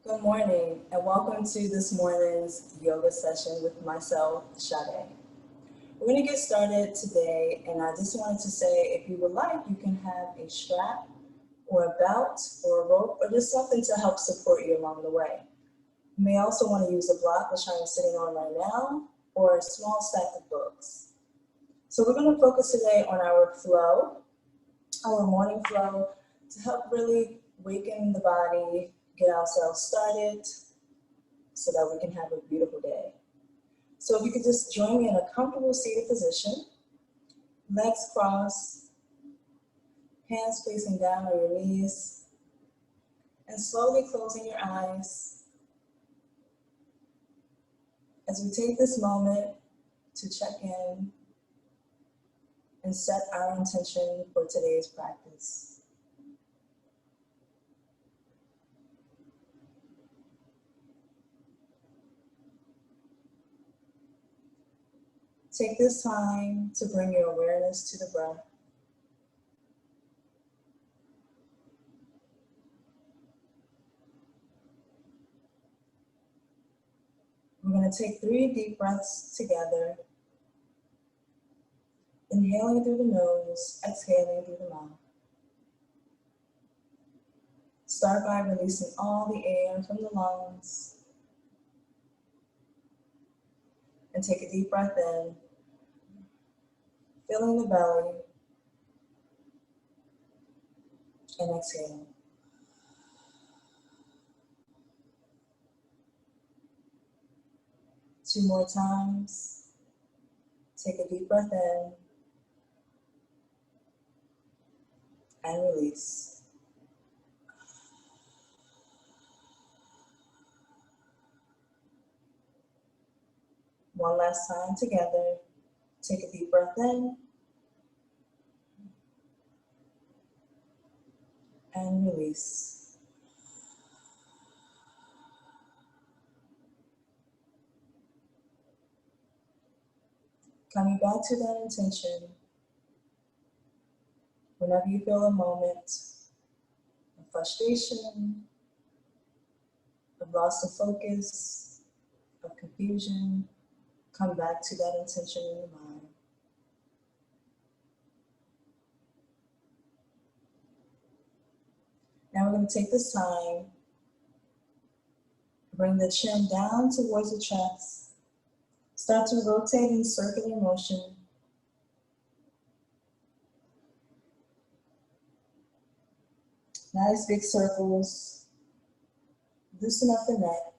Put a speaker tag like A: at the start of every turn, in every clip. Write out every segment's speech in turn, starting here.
A: Good morning and welcome to this morning's yoga session with myself, Sade. We're going to get started today, and I just wanted to say if you would like, you can have a strap or a belt or a rope or just something to help support you along the way. You may also want to use a block, which I'm sitting on right now, or a small stack of books. So we're going to focus today on our flow, our morning flow, to help really waken the body, get ourselves started so that we can have a beautiful day. So if you could just join me in a comfortable seated position, legs crossed, hands facing down on your knees, and slowly closing your eyes as we take this moment to check in and set our intention for today's practice. Take this time to bring your awareness to the breath. We're going to take 3 deep breaths together, inhaling through the nose, exhaling through the mouth. Start by releasing all the air from the lungs, and take a deep breath in, filling the belly, and exhale. Two more times. Take a deep breath in and release. One last time together. Take a deep breath in and release. Coming back to that intention, whenever you feel a moment of frustration, of loss of focus, of confusion, come back to that intention in your mind. Now we're going to take this time, bring the chin down towards the chest, start to rotate in circular motion. Nice big circles. Loosen up the neck.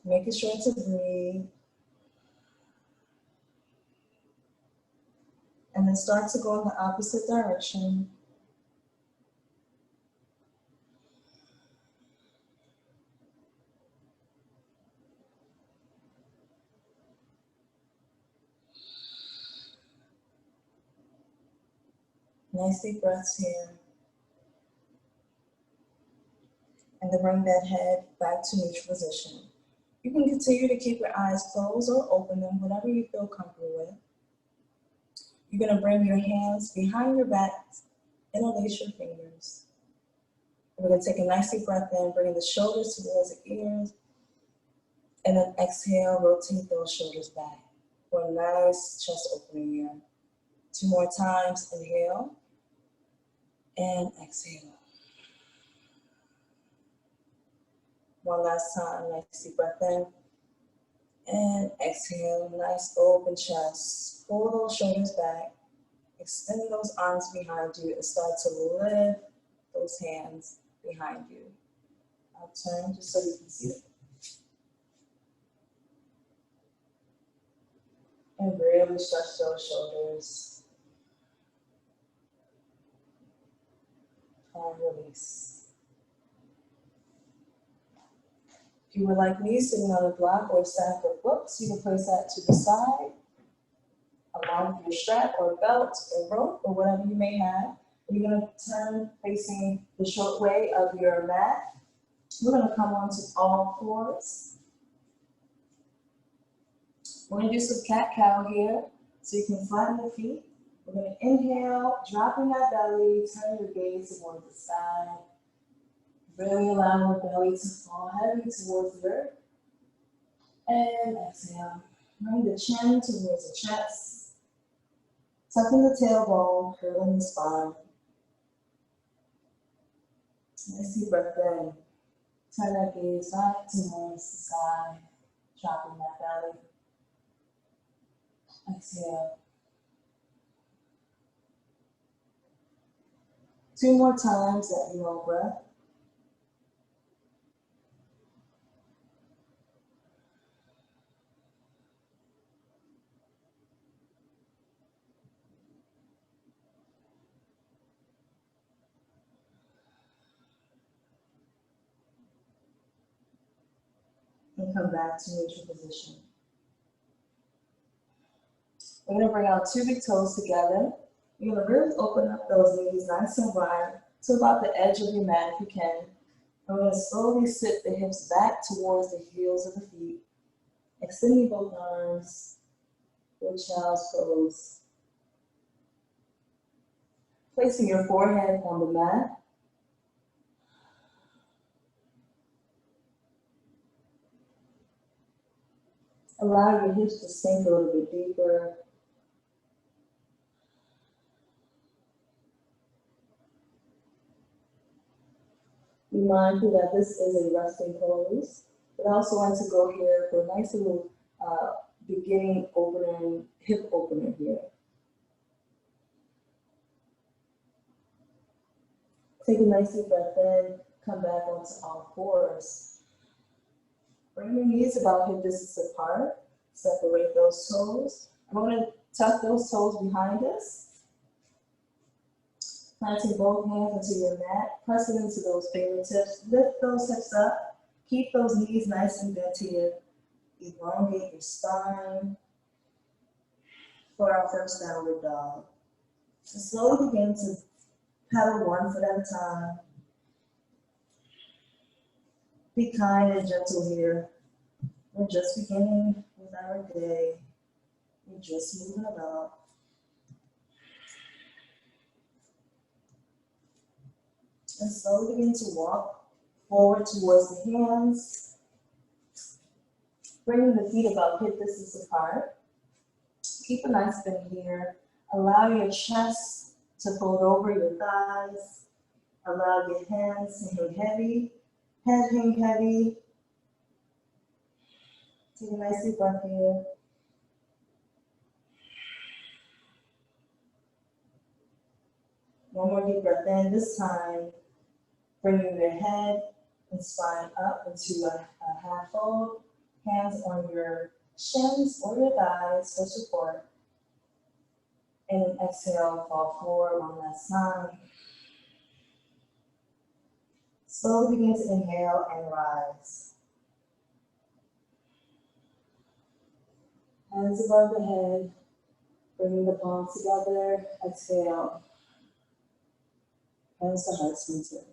A: Making sure to breathe. And then start to go in the opposite direction. Nice deep breaths here. And then bring that head back to neutral position. You can continue to keep your eyes closed or open them, whatever you feel comfortable with. You're going to bring your hands behind your back, interlace your fingers. We're going to take a nice deep breath in, bringing the shoulders towards the ears, and then exhale, rotate those shoulders back for a nice chest opening here. 2 more times, inhale and exhale. One last time, nice deep breath in and exhale, nice open chest. Pull those shoulders back, extend those arms behind you and start to lift those hands behind you. I'll turn just so you can see it. And really stretch those shoulders. And release. If you were like me, sitting on a block or a stack of books, you can place that to the side, along with your strap or belt or rope or whatever you may have. You're going to turn facing the short way of your mat. We're going to come onto all fours. We're going to do some cat-cow here, so you can flatten the feet. We're going to inhale, dropping that belly, turn your gaze towards the sky. Really allow your belly to fall heavy towards the earth. And exhale. Bring the chin towards the chest. Tucking the tailbone, curling the spine. Nice deep breath in. Turn that gaze back towards the side, dropping that belly. Exhale. 2 more times that long breath. And come back to neutral position. We're going to bring our 2 big toes together. You're going to really open up those knees nice and wide to about the edge of your mat if you can. And we're going to slowly sit the hips back towards the heels of the feet. Extending both arms with child's pose. Placing your forehead on the mat. Allow your hips to sink a little bit deeper. Be mindful that this is a resting pose, but I also want to go here for a nice little beginning opening, hip opener here. Take a nice deep breath in, come back onto all fours. Bring your knees about hip distance apart, separate those toes. I'm going to tuck those toes behind us. Planting both hands into your mat, press it into those fingertips, lift those hips up, keep those knees nice and bent here. Elongate your spine for our first downward dog. And slowly begin to pedal 1 foot at a time. Be kind and gentle here. We're just beginning with our day. We're just moving about. And slowly begin to walk forward towards the hands. Bringing the feet about hip distance apart. Keep a nice bend here. Allow your chest to fold over your thighs. Allow your hands to hang heavy. Head hang heavy. Take a nice deep breath here. One more deep breath in. This time, bringing your head and spine up into a half fold. Hands on your shins or your thighs for support. And then exhale, fall forward 1 last time. Slowly begin to inhale and rise. Hands above the head, bringing the palms together, exhale. Hands to heart center.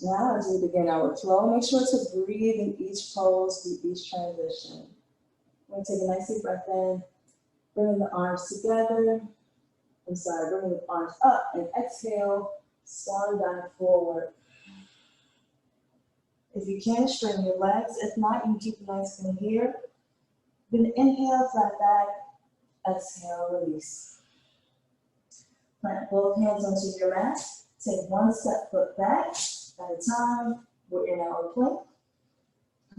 A: Now, as we begin our flow, make sure to breathe in each pose, each transition. We're going to take a nice deep breath in, bring the arms together. Bring the arms up and exhale, swan dive forward. If you can, straighten your legs. If not, you can keep a nice bend here. Then inhale, flat back, exhale, release. Plant both hands onto your mat. Take 1 step foot back at a time. We're in our plank.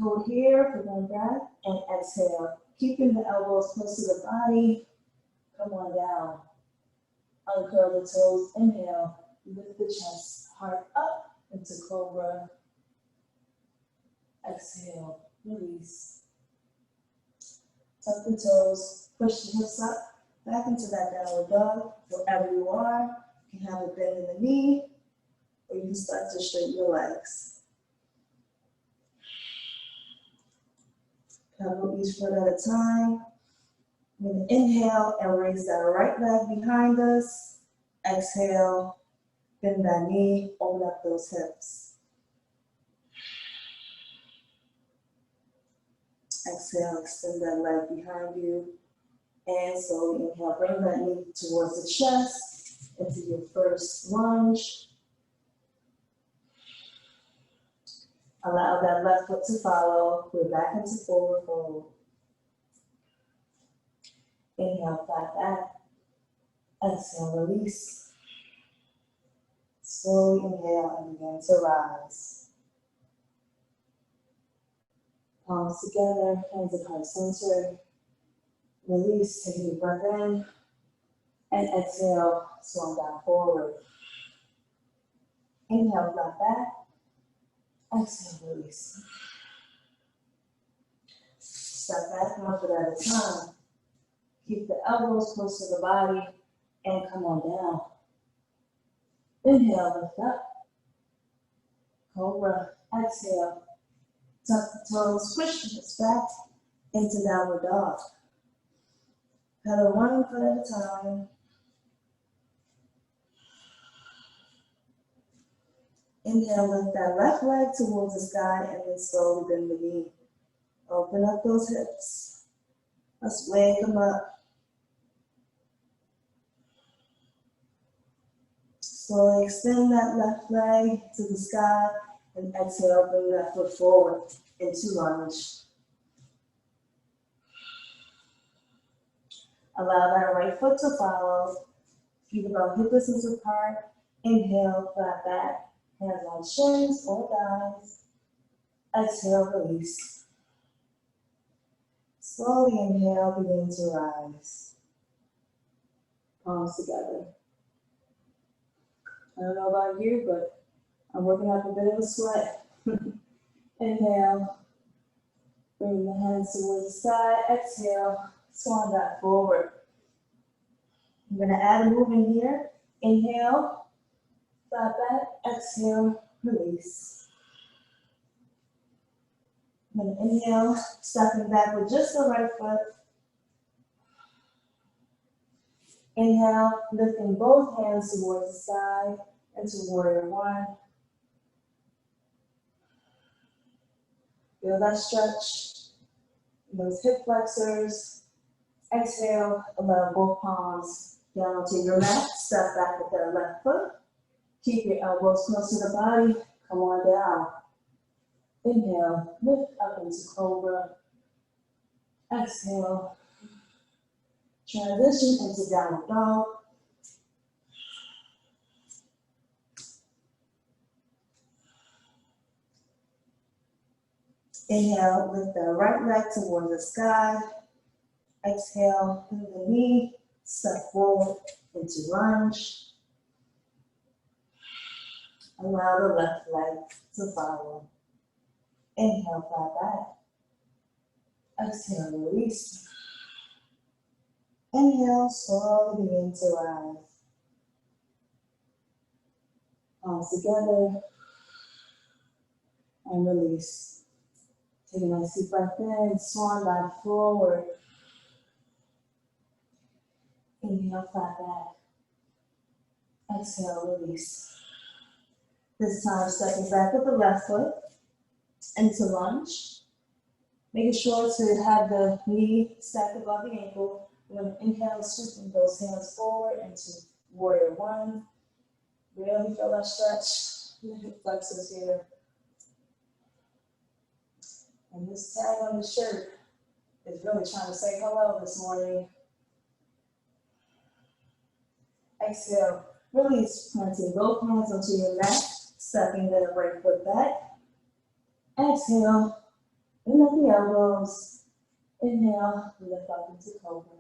A: Hold here for 1 breath and exhale. Keeping the elbows close to the body. Come on down. Uncurl the toes. Inhale. Lift the chest. Heart up into cobra. Exhale. Release. Tuck the toes. Push the hips up. Back into that downward dog. Wherever you are, you can have a bend in the knee, or you can start to straighten your legs. Pedal each foot at a time. We're going to inhale and raise that right leg behind us. Exhale, bend that knee, open up those hips. Exhale, extend that leg behind you. And slowly inhale, bring that knee towards the chest into your first lunge. Allow that left foot to follow. We're back into forward fold. Inhale, flat back. Exhale, release. Slowly inhale and begin to rise. Palms together, hands at heart center. Release, take a deep breath in. And exhale, swan down forward. Inhale, flat back. Exhale, release. Step back one foot at a time. Keep the elbows close to the body and come on down. Inhale, lift up. Cobra. Exhale. Tuck the toes, push the hips back into downward dog. Pedal one foot at a time. Inhale, lift that left leg towards the sky and then slowly bend the knee. Open up those hips. Let's wake them up. Slowly extend that left leg to the sky and exhale, bring that foot forward into lunge. Allow that right foot to follow. Feet about hip distance apart. Inhale, flat back. Hands on shins or thighs. Exhale, release. Slowly inhale, begin to rise. Palms together. I don't know about you, but I'm working up a bit of a sweat. Inhale. Bring the hands towards the sky. Exhale. Swan dive forward. I'm going to add a movement here. Inhale. Flat back. Exhale. Release. I'm going to inhale. Stepping back with just the right foot. Inhale. Lifting both hands towards the sky into warrior one. Feel that stretch in those hip flexors. Exhale, allow both palms down onto your mat. Step back with that left foot. Keep your elbows close to the body. Come on down. Inhale, lift up into cobra. Exhale. Transition into downward dog. Inhale, lift the right leg towards the sky. Exhale, bend the knee, step forward into lunge. Allow the left leg to follow. Inhale, flat back. Exhale, release. Inhale, slowly begin to rise. Palms together and release. Take a nice deep breath in, swan dive forward. Inhale, flat back. Exhale, release. This time, stepping back with the left foot into lunge. Making sure to have the knee stacked above the ankle. When inhale, sweeping those hands forward into warrior one. Really feel that stretch in the hip flexors here. And this tag on the shirt is really trying to say hello this morning. Exhale, release, planting both hands onto your mat, stepping that right foot back. Exhale, bend at the elbows. Inhale, lift up into cobra.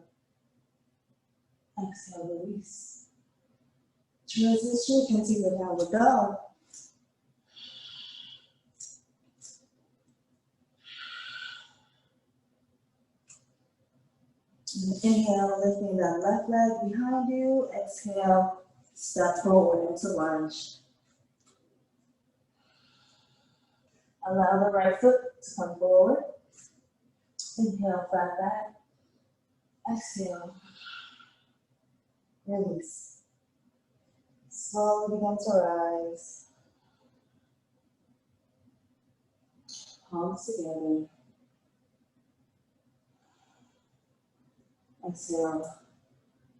A: Exhale, release. Transition into your downward dog. Inhale, lifting that left leg behind you. Exhale, step forward into lunge. Allow the right foot to come forward. Inhale, flat back. Exhale, release. Slowly begin to rise. Palms together. Exhale.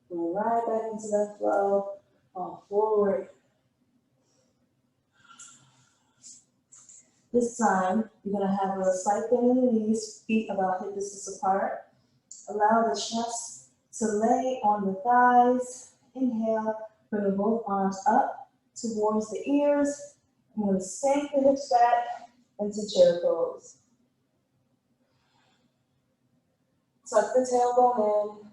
A: Go right back into that flow. Fall forward. This time, you're gonna have a slight bend in the knees, feet about hip distance apart. Allow the chest to lay on the thighs. Inhale, bring both arms up towards the ears. I'm gonna sink the hips back into chair pose. Tuck the tailbone in.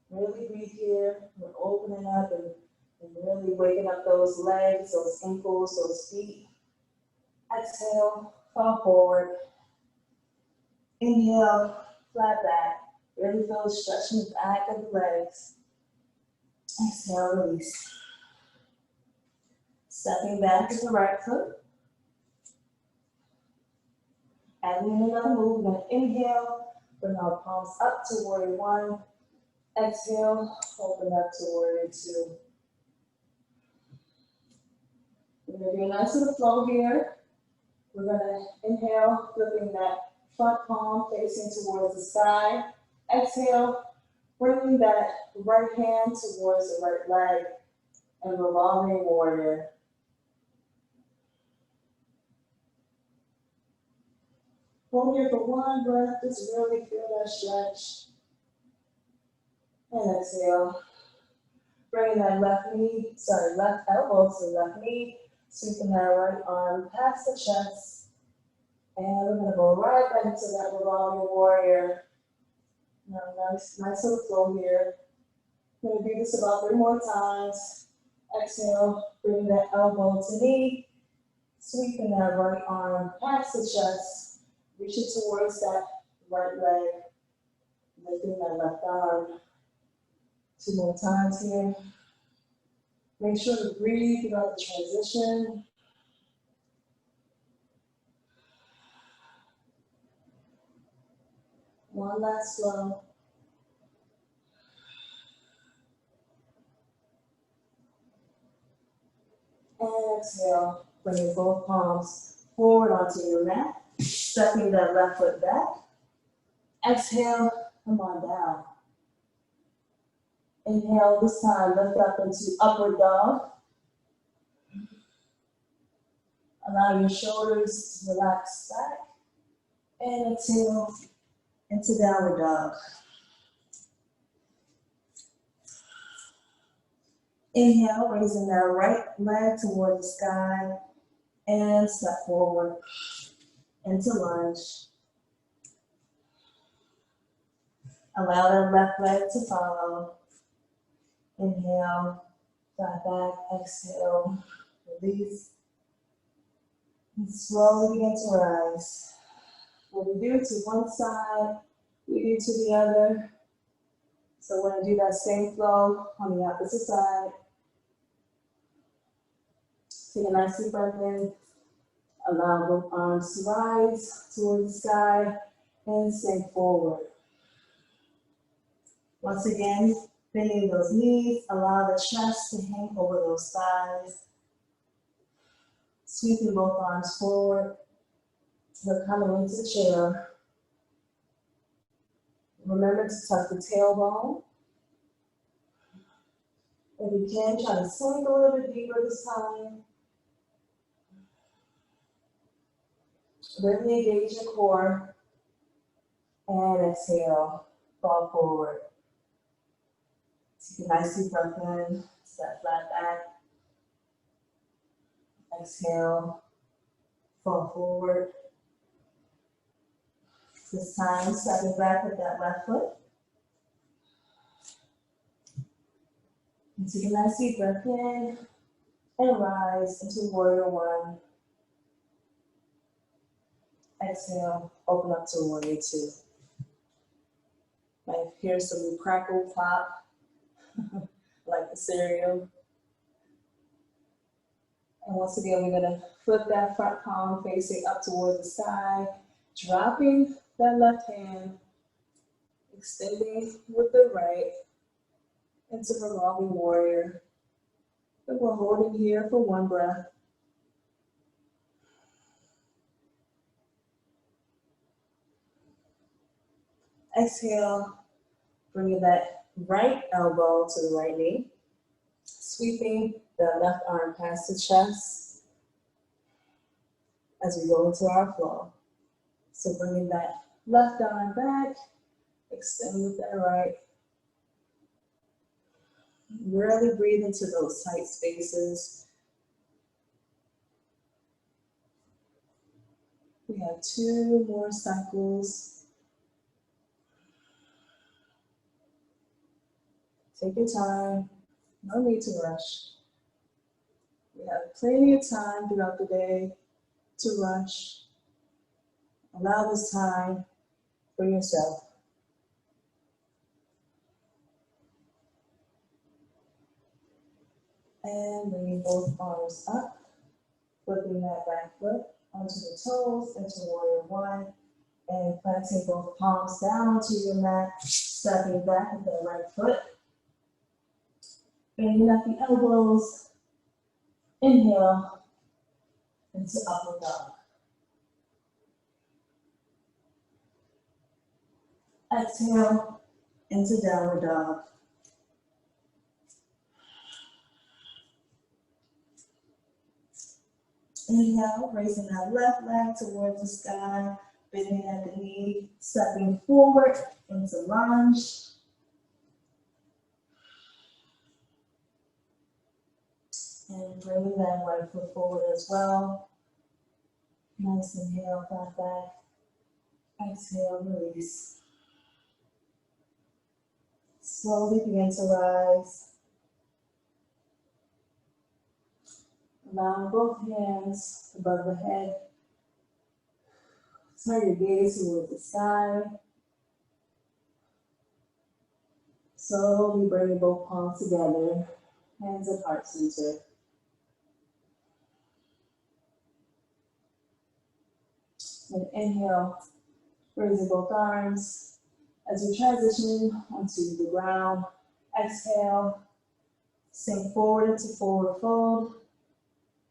A: Really breathe here. We're opening up and really waking up those legs, those ankles, those feet. Exhale, fall forward. Inhale, flat back. Really feel stretching the back of the legs. Exhale, release. Stepping back to the right foot. Adding in another move, we're going to inhale, bring our palms up to warrior one. Exhale, open up to warrior two. We're going to do a nice little flow here. We're going to inhale, flipping that front palm facing towards the sky. Exhale, bringing that right hand towards the right leg and revolving warrior. Hold here for one breath, just really feel that stretch. And exhale. Bringing that left elbow to the left knee, sweeping that right arm past the chest. And we're gonna go right back into that revolving warrior. Now, nice little flow here. We're gonna do this about 3 more times. Exhale, bring that elbow to knee, sweeping that right arm past the chest. Reach it towards that right leg, lifting that left arm. 2 more times here. Make sure to breathe throughout the transition. One last flow. And exhale, bringing both palms forward onto your mat. Stepping that left foot back. Exhale, come on down. Inhale, this time lift up into upward dog. Allow your shoulders to relax back. And exhale into downward dog. Inhale, raising that right leg toward the sky. And step forward into lunge. Allow that left leg to follow. Inhale, flat back, exhale, release. And slowly begin to rise. When we do to one side, we do to the other. So we're going to do that same flow on the opposite side. Take a nice deep breath in. Allow both arms to rise towards the sky and sink forward. Once again, bending those knees, allow the chest to hang over those thighs. Sweeping both arms forward. We're coming into chair. Remember to tuck the tailbone. If you can, try to sink a little bit deeper this time. Really engage your core. And exhale, fall forward. Take a nice deep breath in, step flat back. Exhale, fall forward. This time, stepping back with that left foot. And take a nice deep breath in and rise into warrior one. Exhale, open up to warrior two. Might hear some crackle pop, like the cereal. And once again, we're gonna flip that front palm facing up towards the sky, dropping that left hand, extending with the right into revolving warrior. And we're holding here for one breath. Exhale, bringing that right elbow to the right knee. Sweeping the left arm past the chest as we go into our flow. So bringing that left arm back, extend with that right. Really breathe into those tight spaces. We have 2 more cycles. Take your time, no need to rush. We have plenty of time throughout the day to rush. Allow this time for yourself. And bringing both arms up, flipping that back foot onto the toes into warrior 1, and planting both palms down to your mat, stepping back with the right foot. Bending at the elbows, inhale into upward dog. Exhale into downward dog. Inhale, raising that left leg towards the sky, bending at the knee, stepping forward into lunge. And bringing that right foot forward as well. Nice inhale, flat back. Exhale, release. Slowly begin to rise. Allowing both hands above the head. Turn your gaze towards the sky. Slowly bringing both palms together, hands at heart center. And inhale, raising both arms. As we transition onto the ground, exhale, sink forward into forward fold.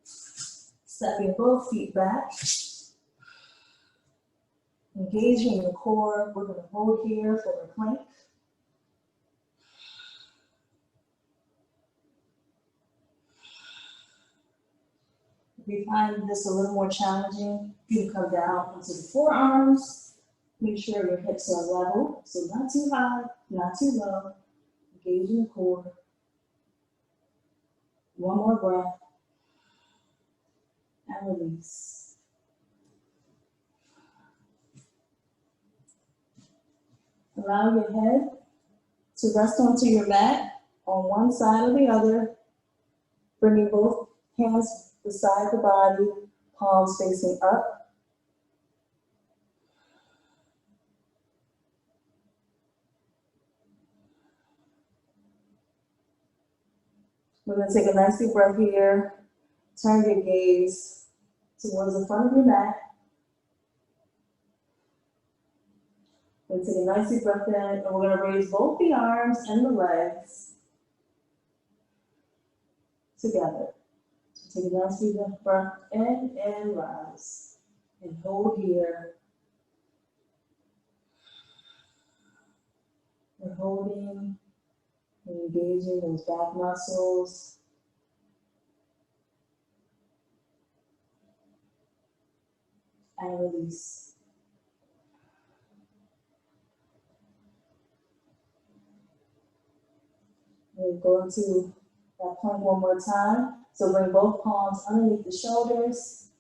A: Stepping both feet back. Engaging the core, we're going to hold here for the plank. If you find this a little more challenging, you can come down onto the forearms. Make sure your hips are level, so not too high, not too low. Engaging the core. One more breath. And release. Allow your head to rest onto your mat on one side or the other, bringing both hands beside the body, palms facing up. We're going to take a nice deep breath here. Turn your gaze towards the front of your mat. We'll take a nice deep breath in, and we're going to raise both the arms and the legs together. So take a nice deep breath in and rise. And hold here. We're holding and engaging those back muscles. And release. We'll go into that plank one more time. So bring both palms underneath the shoulders.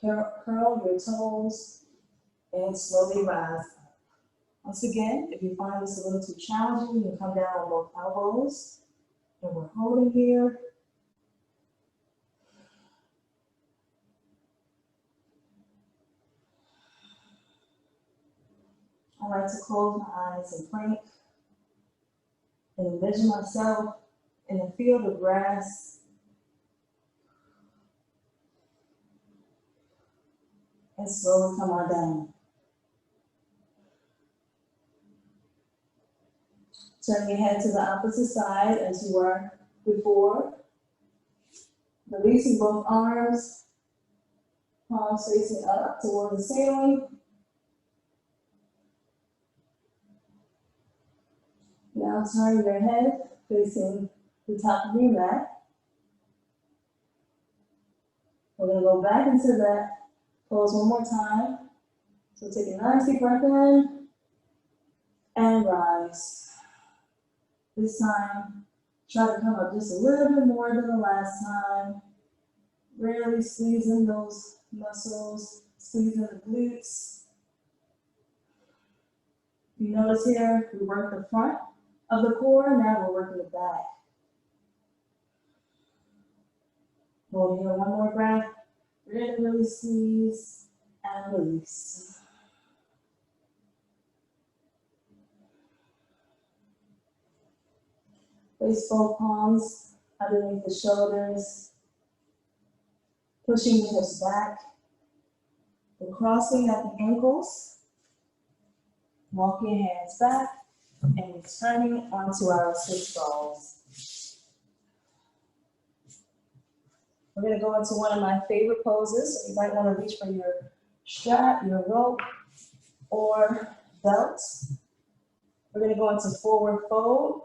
A: Curl your toes and slowly rise. Once again, if you find this a little too challenging, you can come down on both elbows. And we're holding here. I like to close my eyes and plank and envision myself in a field of grass. And slowly come on down. Turn your head to the opposite side as you were before. Releasing both arms, palms facing up toward the ceiling. Now turn your head facing the top of your mat. We're gonna go back into that pose one more time. So take a nice deep breath in and rise. This time, try to come up just a little bit more than the last time. Really squeezing those muscles, squeezing the glutes. You notice here, we work the front of the core, now we're working the back. Hold here, one more breath. Really squeeze and release. Place both palms underneath the shoulders, pushing the hips back. We're crossing at the ankles. Walk your hands back and returning onto our sit bones. We're going to go into one of my favorite poses. So you might want to reach for your strap, your rope, or belt. We're going to go into forward fold.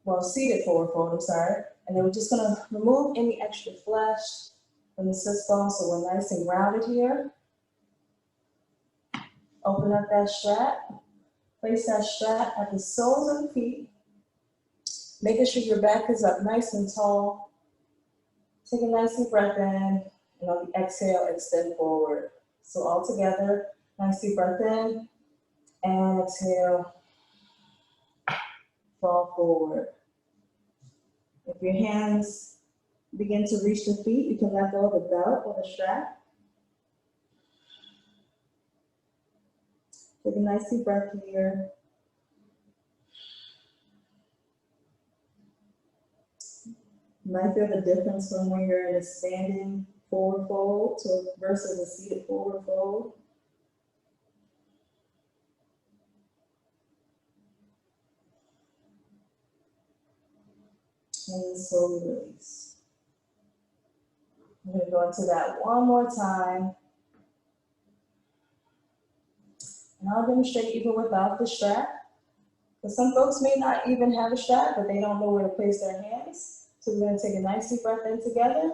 A: Well, seated forward fold, I'm sorry. And then we're just going to remove any extra flesh from the sit bone so we're nice and grounded here. Open up that strap. Place that strap at the soles of the feet. Making sure your back is up nice and tall. Take a nice deep breath in, and on the exhale, extend forward. So all together, nice deep breath in, and exhale, fall forward. If your hands begin to reach the feet, you can let go of the belt or the strap. Take a nice deep breath here. You might feel the difference from when you're in a standing forward fold versus a seated forward fold. And then slowly release. I'm going to go into that one more time. And I'll demonstrate even without the strap. Because some folks may not even have a strap, but they don't know where to place their hands. So we're going to take a nice deep breath in together.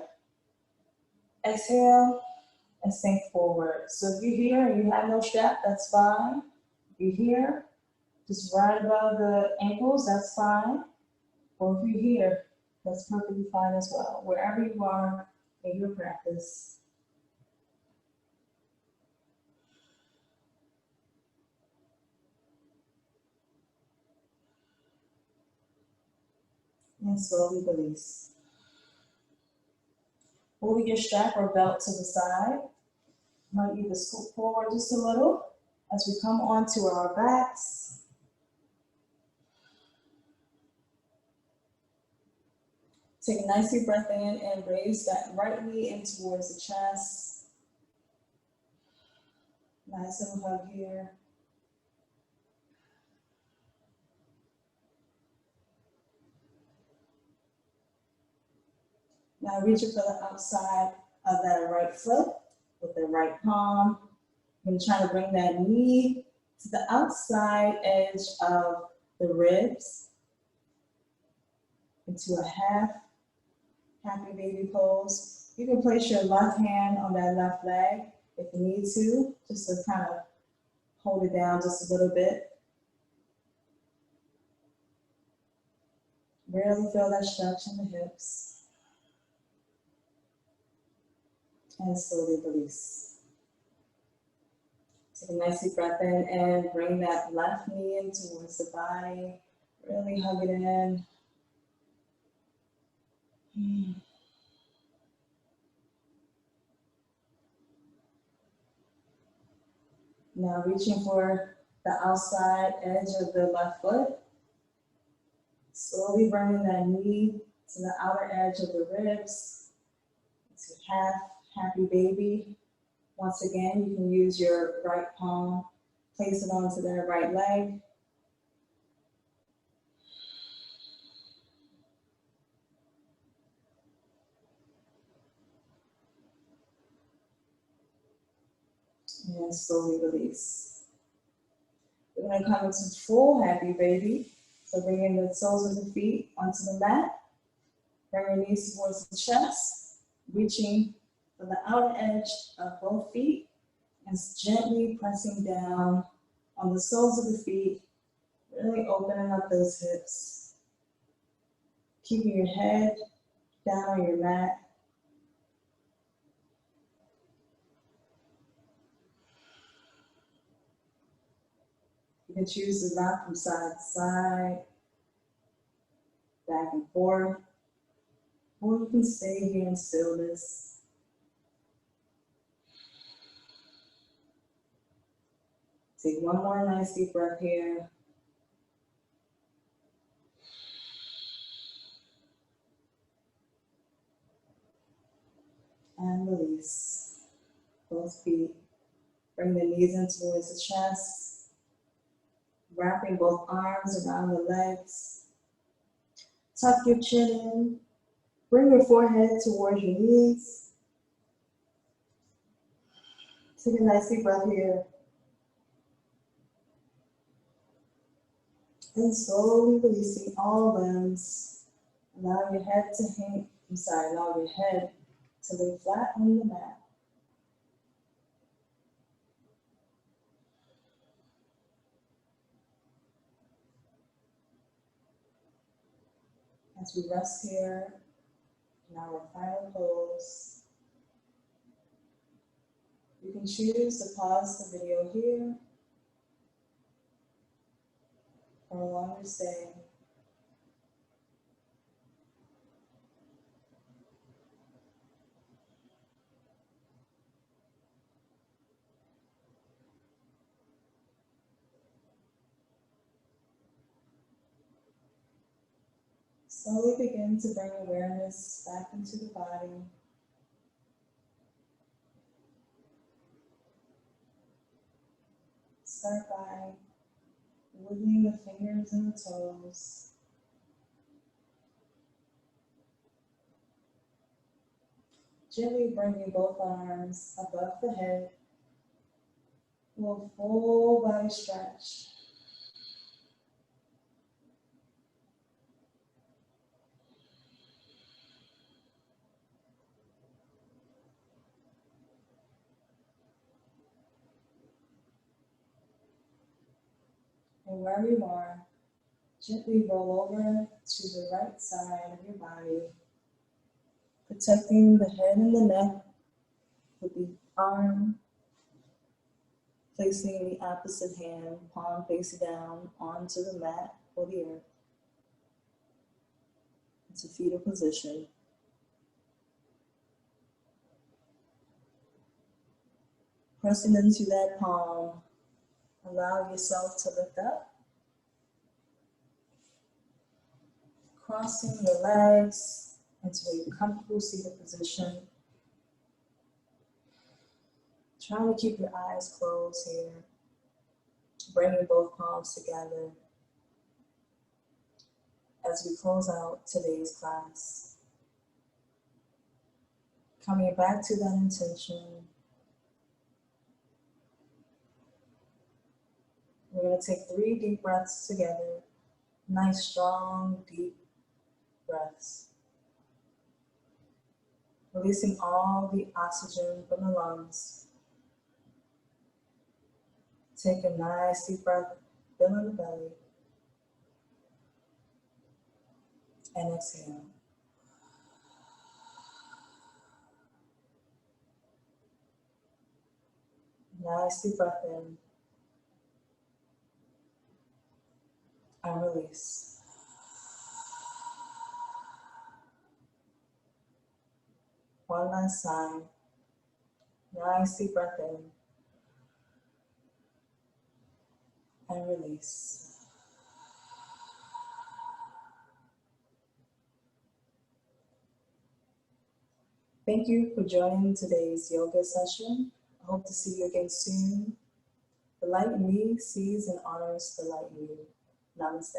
A: Exhale and sink forward. So if you're here and you have no strap, that's fine. If you're here, just right above the ankles, that's fine. Or if you're here, that's perfectly fine as well, wherever you are in your practice. And slowly release. Moving your strap or belt to the side. Might either scoot forward just a little as we come onto our backs. Take a nice deep breath in and raise that right knee in towards the chest. Nice little hug here. Now reaching for the outside of that right foot with the right palm. I'm trying to bring that knee to the outside edge of the ribs into a happy baby pose. You can place your left hand on that left leg if you need to, just to kind of hold it down just a little bit. Really feel that stretch in the hips. And slowly release. Take a nice deep breath in and bring that left knee in towards the body. Really hug it in. Now reaching for the outside edge of the left foot. Slowly bringing that knee to the outer edge of the ribs. To happy baby. Once again, you can use your right palm, place it onto that right leg. And slowly release. We're going to come into full happy baby. So bringing the soles of the feet onto the mat. Bring your knees towards the chest, reaching for the outer edge of both feet and gently pressing down on the soles of the feet, really opening up those hips. Keeping your head down on your mat. You can choose to rock from side to side, back and forth, or you can stay here in stillness. Take one more nice deep breath here. And release. Both feet. Bring the knees in towards the chest. Wrapping both arms around the legs. Tuck your chin in. Bring your forehead towards your knees. Take a nice deep breath here. And slowly releasing all limbs. Allow your head to allow your head to lay flat on the mat. As we rest here in our final pose, you can choose to pause the video here for a longer stay. Slowly begin to bring awareness back into the body. Start by wiggling the fingers and the toes. Gently bringing both arms above the head. Do a full body stretch. And where you are, gently roll over to the right side of your body, protecting the head and the neck with the arm placing the opposite hand, palm face down onto the mat or the earth. It's a fetal position. Pressing into that palm, allow yourself to lift up. Crossing your legs into a comfortable seated position. Trying to keep your eyes closed here. Bringing both palms together as we close out today's class. Coming back to that intention. We're going to take 3 deep breaths together. Nice, strong, deep breaths. Releasing all the oxygen from the lungs. Take a nice deep breath, fill in the belly. And exhale. Nice deep breath in. And release. One last time. Nice deep breath in. And release. Thank you for joining today's yoga session. I hope to see you again soon. The light in me sees and honors the light in you. Namaste.